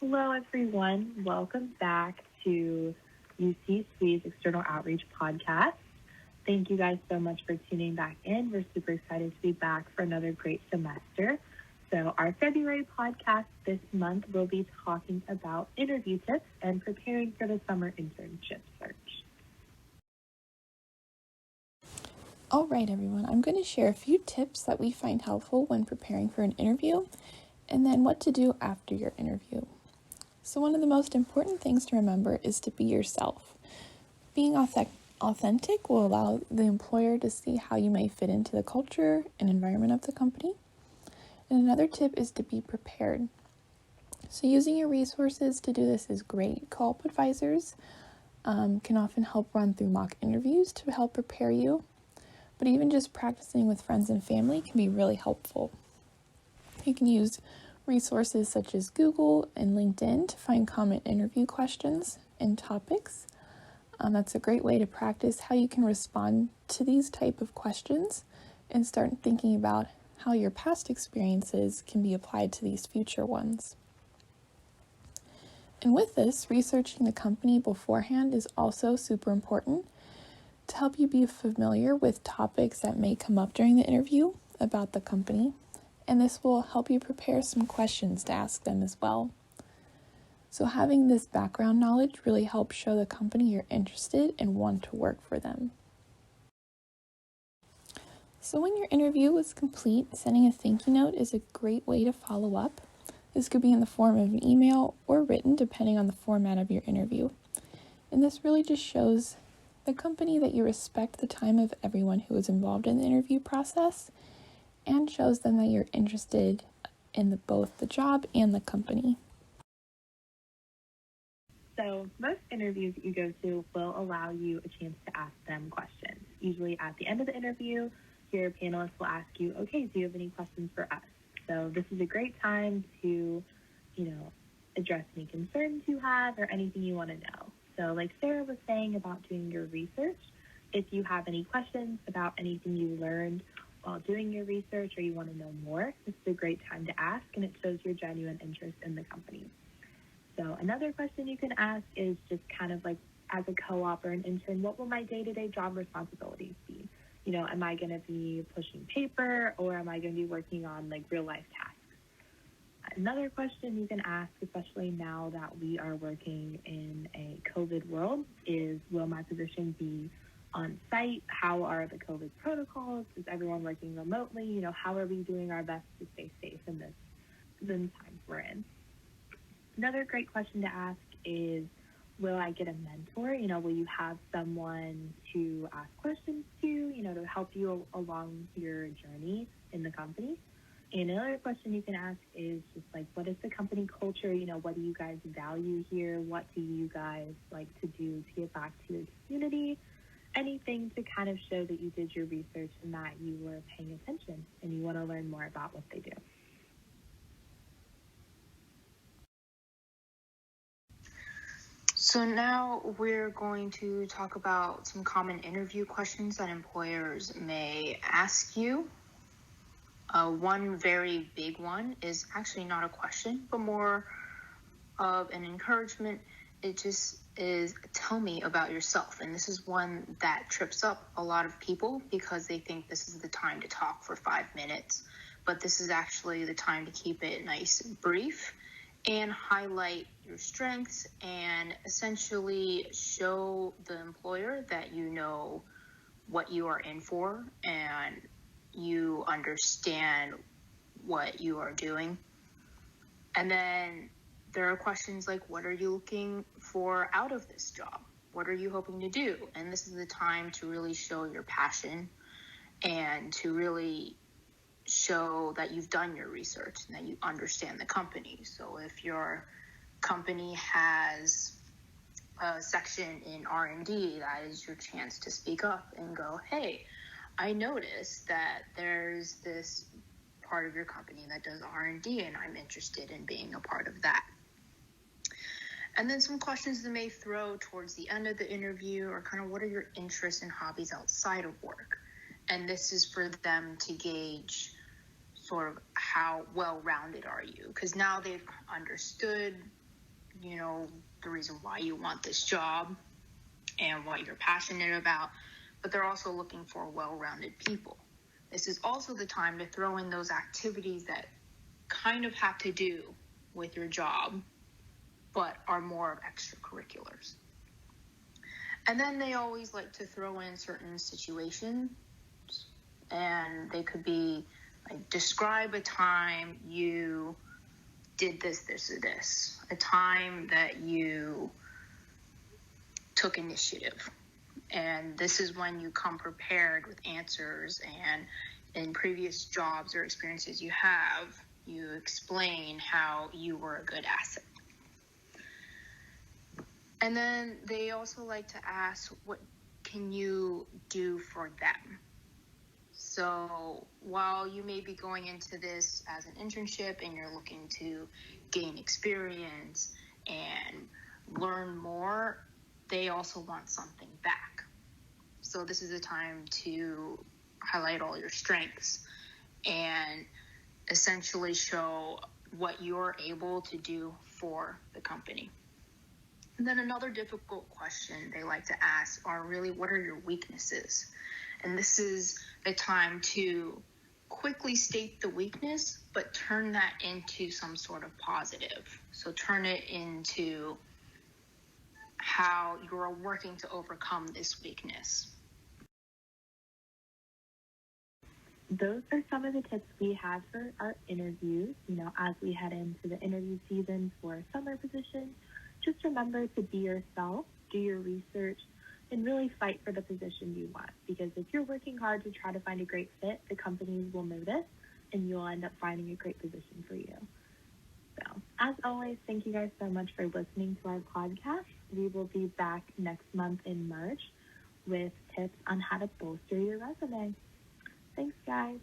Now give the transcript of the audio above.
Hello, everyone. Welcome back to UC External Outreach Podcast. Thank you guys so much for tuning back in. We're super excited to be back for another great semester. So, our February podcast this month will be talking about interview tips and preparing for the summer internship search. All right, everyone, I'm going to share a few tips that we find helpful when preparing for an interview and then what to do after your interview. So, one of the most important things to remember is to be yourself. Being authentic will allow the employer to see how you may fit into the culture and environment of the company. And another tip is to be prepared. So, using your resources to do this is great. Co-op advisors can often help run through mock interviews to help prepare you. But even just practicing with friends and family can be really helpful. You can use resources such as Google and LinkedIn to find common interview questions and topics. That's a great way to practice how you can respond to these type of questions and start thinking about how your past experiences can be applied to these future ones. And with this, researching the company beforehand is also super important to help you be familiar with topics that may come up during the interview about the company, and this will help you prepare some questions to ask them as well. So having this background knowledge really helps show the company you're interested and want to work for them. So when your interview is complete, sending a thank you note is a great way to follow up. This could be in the form of an email or written, depending on the format of your interview. And this really just shows the company that you respect the time of everyone who is involved in the interview process and shows them that you're interested in both the job and the company. So, most interviews that you go to will allow you a chance to ask them questions. Usually at the end of the interview, your panelists will ask you, okay, do you have any questions for us? So this is a great time to, address any concerns you have or anything you want to know. So like Sarah was saying about doing your research, if you have any questions about anything you learned while doing your research or you want to know more, this is a great time to ask, and it shows your genuine interest in the company. So another question you can ask is just kind of like, as a co-op or an intern, what will my day-to-day job responsibilities be? Am I going to be pushing paper, or am I going to be working on like real life tasks? Another question you can ask, especially now that we are working in a COVID world, is will my position be on site? How are the COVID protocols? Is everyone working remotely? How are we doing our best to stay safe in this times we're in? Another great question to ask is, will I get a mentor? Will you have someone to ask questions to, to help you along your journey in the company? And another question you can ask is just like, what is the company culture? What do you guys value here? What do you guys like to do to give back to your community? Anything to kind of show that you did your research and that you were paying attention and you want to learn more about what they do. So now we're going to talk about some common interview questions that employers may ask you. One very big one is actually not a question, but more of an encouragement. It just is, tell me about yourself. And this is one that trips up a lot of people because they think this is the time to talk for 5 minutes, but this is actually the time to keep it nice and brief and highlight your strengths and essentially show the employer that you know what you are in for and you understand what you are doing. And then there are questions like, what are you looking for out of this job? What are you hoping to do? And this is the time to really show your passion and to really show that you've done your research and that you understand the company. So if your company has a section in R&D, that is your chance to speak up and go, hey, I noticed that there's this part of your company that does R&D and I'm interested in being a part of that. And then some questions they may throw towards the end of the interview are kind of, what are your interests and hobbies outside of work? And this is for them to gauge sort of how well-rounded are you, because now they've understood the reason why you want this job and what you're passionate about, but they're also looking for well-rounded people. This is also the time to throw in those activities that kind of have to do with your job, but are more of extracurriculars. And then they always like to throw in certain situations, and they could be like, describe a time you did this, this, or this, a time that you took initiative. And this is when you come prepared with answers, and in previous jobs or experiences you have, you explain how you were a good asset. And then they also like to ask, what can you do for them? So while you may be going into this as an internship and you're looking to gain experience and learn more, they also want something back. So this is a time to highlight all your strengths and essentially show what you're able to do for the company. And then another difficult question they like to ask are really, what are your weaknesses? And this is a time to quickly state the weakness, but turn that into some sort of positive. So turn it into how you're working to overcome this weakness. Those are some of the tips we have for our interviews. As we head into the interview season for summer positions, just remember to be yourself, do your research, and really fight for the position you want. Because if you're working hard to try to find a great fit, the companies will notice, and you'll end up finding a great position for you. So, as always, thank you guys so much for listening to our podcast. We will be back next month in March with tips on how to bolster your resume. Thanks, guys.